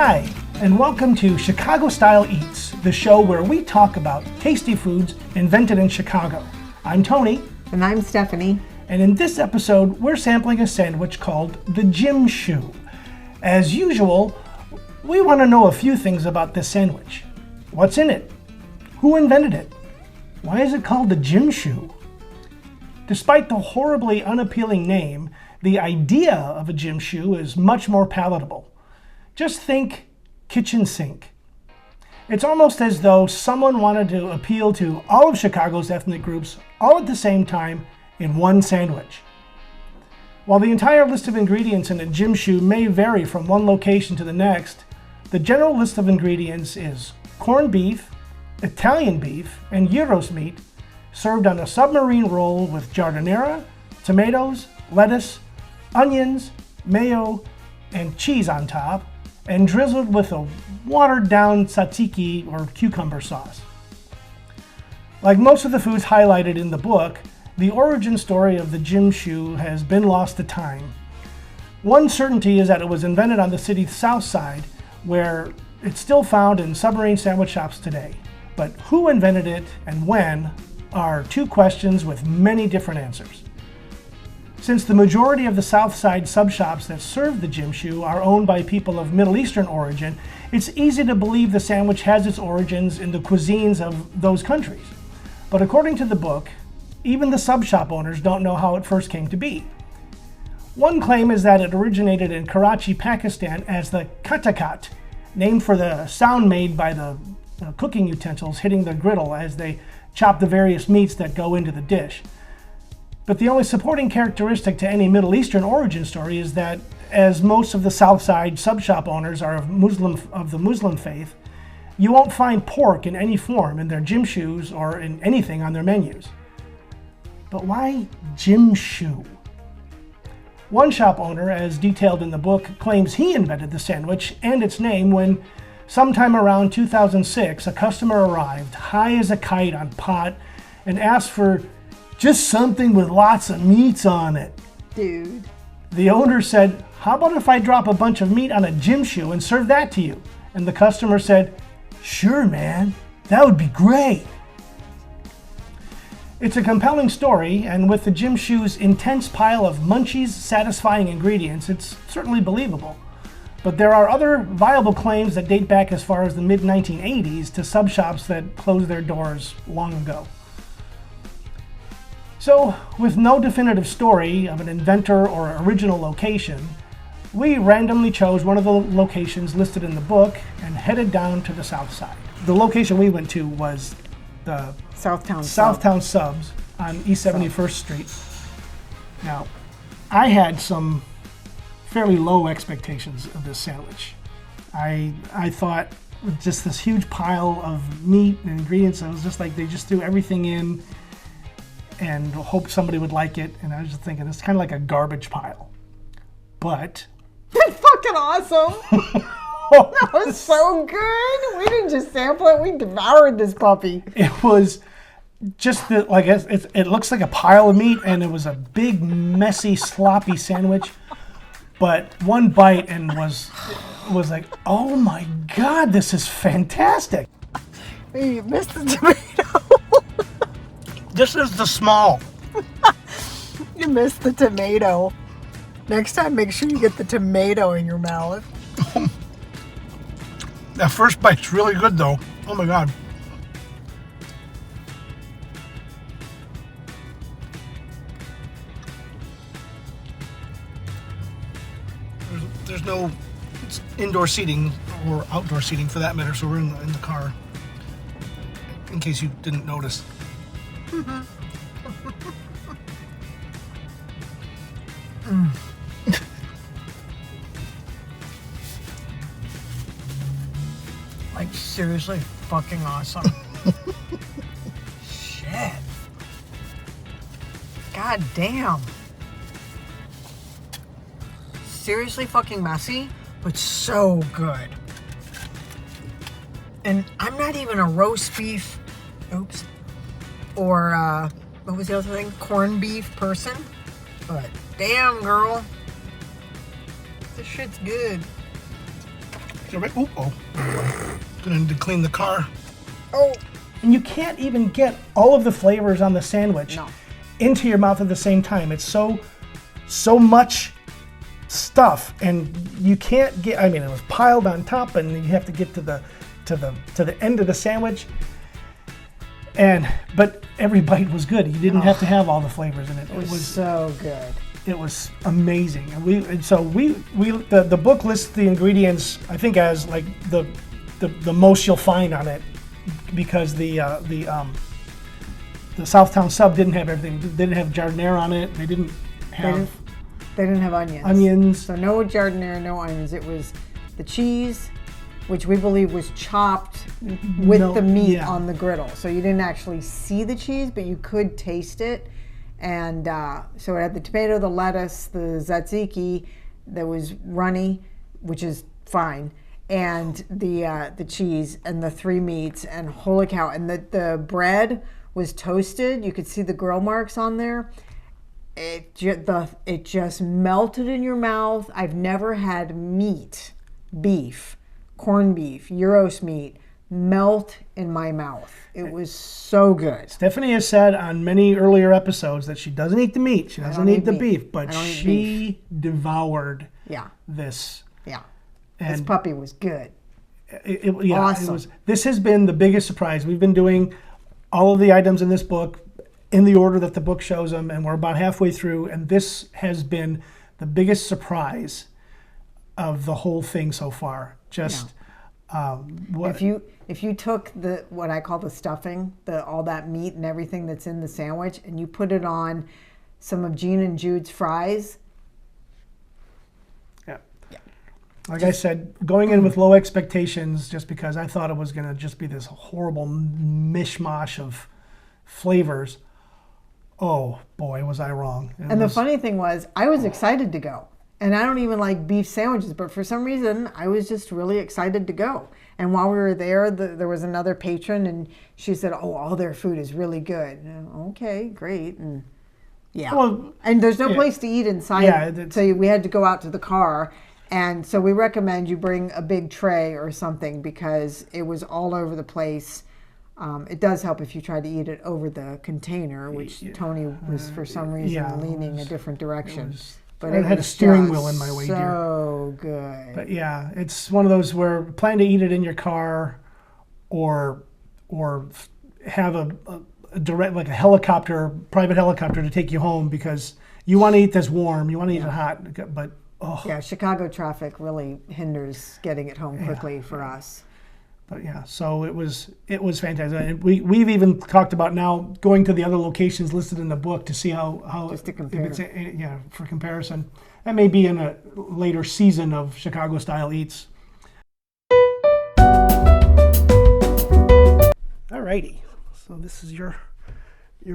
Hi, and welcome to Chicago Style Eats, the show where we talk about tasty foods invented in Chicago. I'm Tony. And I'm Stephanie. And in this episode, we're sampling a sandwich called the Gym Shoe. As usual, we want to know a few things about this sandwich. What's in it? Who invented it? Why is it called the Gym Shoe? Despite the horribly unappealing name, the idea of a gym shoe is much more palatable. Just think kitchen sink. It's almost as though someone wanted to appeal to all of Chicago's ethnic groups all at the same time in one sandwich. While the entire list of ingredients in a gym shoe may vary from one location to the next, the general list of ingredients is corned beef, Italian beef, and gyros meat served on a submarine roll with giardiniera, tomatoes, lettuce, onions, mayo, and cheese on top, and drizzled with a watered-down tzatziki or cucumber sauce. Like most of the foods highlighted in the book, the origin story of the gym shoe has been lost to time. One certainty is that it was invented on the city's south side, where it's still found in submarine sandwich shops today. But who invented it and when are two questions with many different answers. Since the majority of the South Side sub-shops that serve the gym shoe are owned by people of Middle Eastern origin, it's easy to believe the sandwich has its origins in the cuisines of those countries. But according to the book, even the sub-shop owners don't know how it first came to be. One claim is that it originated in Karachi, Pakistan as the katakat, named for the sound made by the cooking utensils hitting the griddle as they chop the various meats that go into the dish. But the only supporting characteristic to any Middle Eastern origin story is that, as most of the South Side sub-shop owners are of the Muslim faith, you won't find pork in any form in their gym shoes or in anything on their menus. But why gym shoe? One shop owner, as detailed in the book, claims he invented the sandwich and its name when, sometime around 2006, a customer arrived high as a kite on pot and asked for just something with lots of meats on it. Dude. The owner said, "How about if I drop a bunch of meat on a gym shoe and serve that to you?" And the customer said, "Sure, man, that would be great." It's a compelling story, and with the gym shoe's intense pile of munchies satisfying ingredients, it's certainly believable. But there are other viable claims that date back as far as the mid-1980s to sub-shops that closed their doors long ago. So, with no definitive story of an inventor or original location, we randomly chose one of the locations listed in the book and headed down to the south side. The location we went to was the Southtown Subs on East 71st Street. Now, I had some fairly low expectations of this sandwich. I thought with just this huge pile of meat and ingredients, it was just like they just threw everything in and hoped somebody would like it. And I was just thinking, it's kind of like a garbage pile. But That's fucking awesome. That was so good. We didn't just sample it, we devoured this puppy. It was just like it looks like a pile of meat, and it was a big, messy, sloppy sandwich. But one bite and was like, oh my God, this is fantastic. Hey, you missed the tomato. This is the small. You missed the tomato. Next time, make sure you get the tomato in your mouth. That first bite's really good, though. Oh my God. There's no indoor seating or outdoor seating for that matter, so we're in the car. In case you didn't notice. Like, seriously fucking awesome. Shit. God damn. Seriously fucking messy, but so good. And I'm not even a roast beef, or what was the other thing? Corned beef person. But damn, girl, this shit's good. Gonna need to clean the car. Oh. And you can't even get all of the flavors on the sandwich into your mouth at the same time. It's so much stuff, and you can't get. I mean, it was piled on top, and you have to get to the end of the sandwich. But every bite was good. You didn't have to have all the flavors in it. It was so good. It was amazing. And the book lists the ingredients, I think, as like the most you'll find on it, because the Southtown sub didn't have everything. They didn't have jardinere on it. They didn't have onions. So no jardinere, no onions. It was the cheese, which we believe was chopped with the meat on the griddle. So you didn't actually see the cheese, but you could taste it. And so it had the tomato, the lettuce, the tzatziki that was runny, which is fine, and the cheese and the 3 meats, and holy cow. And the bread was toasted. You could see the grill marks on there. It just melted in your mouth. I've never had meat, beef, corned beef, gyros meat melt in my mouth. It was so good. Stephanie has said on many earlier episodes that she doesn't eat the meat, she doesn't eat the beef, but she devoured this. Yeah. And this puppy was good. Awesome. This has been the biggest surprise. We've been doing all of the items in this book in the order that the book shows them, and we're about halfway through, and this has been the biggest surprise of the whole thing so far. If you took what I call the stuffing, all that meat and everything that's in the sandwich, and you put it on some of Jean and Jude's fries. Like I said, going in with low expectations, just because I thought it was going to just be this horrible mishmash of flavors. Oh boy, was I wrong. The funny thing was, I was excited to go. And I don't even like beef sandwiches, but for some reason, I was just really excited to go. And while we were there, there was another patron, and she said, "Oh, all their food is really good." Okay, great. And and there's no place to eat inside, so we had to go out to the car. And so we recommend you bring a big tray or something, because it was all over the place. It does help if you try to eat it over the container, which Tony was for some reason leaning a different direction. But it had a steering wheel in my way, dear. So good. But yeah, it's one of those where plan to eat it in your car, or have a direct, like a private helicopter to take you home, because you want to eat this warm, you want to eat it hot, but Chicago traffic really hinders getting it home quickly for us. But so it was fantastic. And we've even talked about now going to the other locations listed in the book to see how just to compare. For comparison. That may be in a later season of Chicago Style Eats. Alrighty, so this is your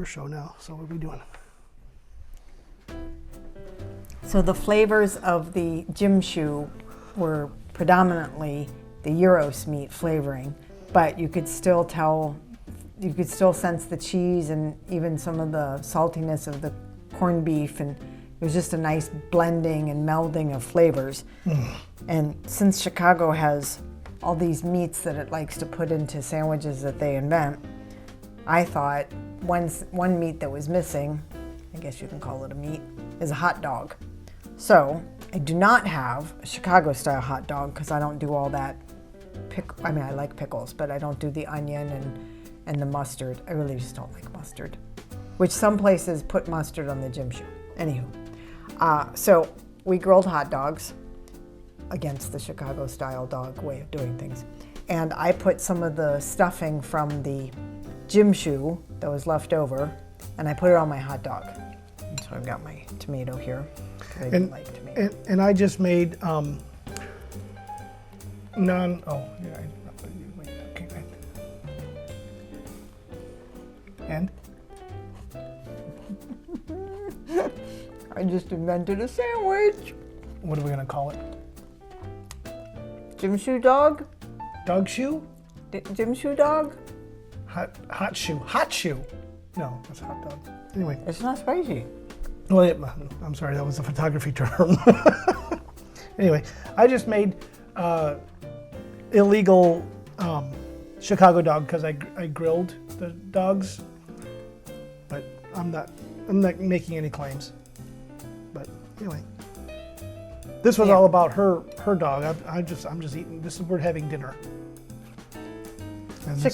show now. So what are we doing? So the flavors of the gym shoe were predominantly the gyros meat flavoring, but you could still sense the cheese and even some of the saltiness of the corned beef, and it was just a nice blending and melding of flavors. And since Chicago has all these meats that it likes to put into sandwiches that they invent, I thought one meat that was missing, I guess you can call it a meat, is a hot dog. So I do not have a Chicago style hot dog, because I don't do all that I like pickles, but I don't do the onion and the mustard. I really just don't like mustard, which some places put mustard on the gym shoe. Anywho, so we grilled hot dogs against the Chicago style dog way of doing things. And I put some of the stuffing from the gym shoe that was left over, and I put it on my hot dog. And so I've got my tomato here. I didn't like tomato. And I just made And? I just invented a sandwich. What are we gonna call it? Gym shoe dog? Dog shoe? Gym shoe dog? Hot shoe. Hot shoe. No, that's hot dog. Anyway. It's not spicy. Well, I'm sorry, that was a photography term. Anyway, I just made illegal Chicago dog because I grilled the dogs, but I'm not making any claims. But anyway, this was all about her dog. I'm just eating. We're having dinner.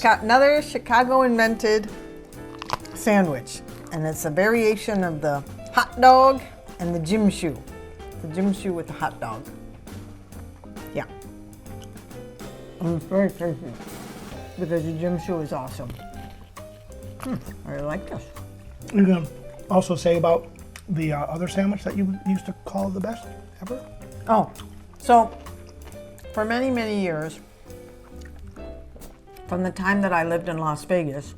Another Chicago invented sandwich, and it's a variation of the hot dog and the gym shoe. The gym shoe with the hot dog. Yeah. And it's very tasty because the gym shoe is awesome. I really like this. You're gonna also say about the other sandwich that you used to call the best ever? Oh, so for many, many years, from the time that I lived in Las Vegas,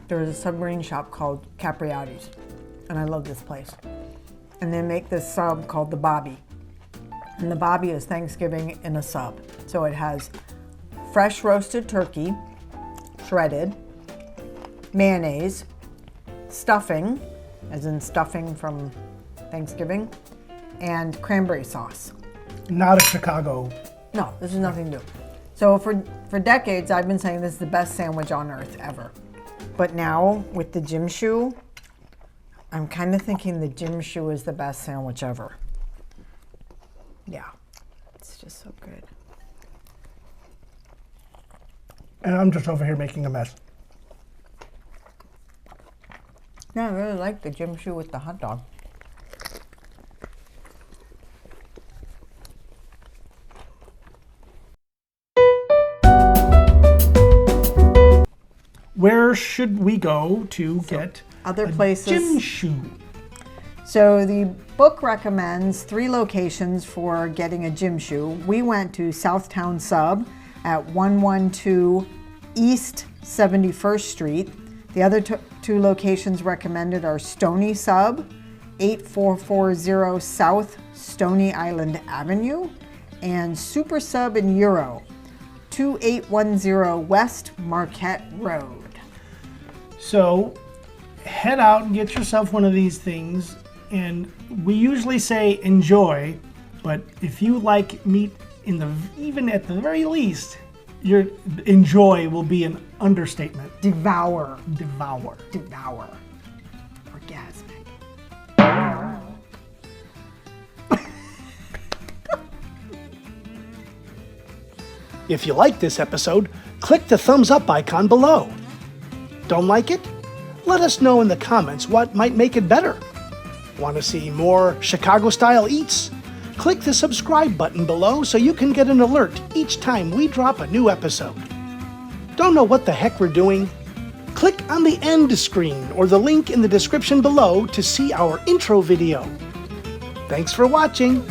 there was a submarine shop called Capriati's, and I love this place. And they make this sub called the Bobby. And the Bobby is Thanksgiving in a sub. So it has fresh roasted turkey, shredded, mayonnaise, stuffing, as in stuffing from Thanksgiving, and cranberry sauce. Not a Chicago. No, this is nothing new. So for decades, I've been saying this is the best sandwich on earth ever. But now, with the gym shoe, I'm kind of thinking the gym shoe is the best sandwich ever. Yeah, it's just so good. And I'm just over here making a mess. Yeah, I really like the gym shoe with the hot dog. Where should we go to get other a places? Gym shoe? So the book recommends 3 locations for getting a gym shoe. We went to Southtown Sub at 112 East 71st Street. The other 2 locations recommended are Stony Sub, 8440 South Stony Island Avenue, and Super Sub in Euro, 2810 West Marquette Road. So head out and get yourself one of these things. And we usually say enjoy, but if you like meat even at the very least, your enjoy will be an understatement. Devour. Devour. Devour. Orgasmic. If you like this episode, click the thumbs up icon below. Don't like it? Let us know in the comments what might make it better. Want to see more Chicago-style eats? Click the subscribe button below so you can get an alert each time we drop a new episode. Don't know what the heck we're doing? Click on the end screen or the link in the description below to see our intro video. Thanks for watching.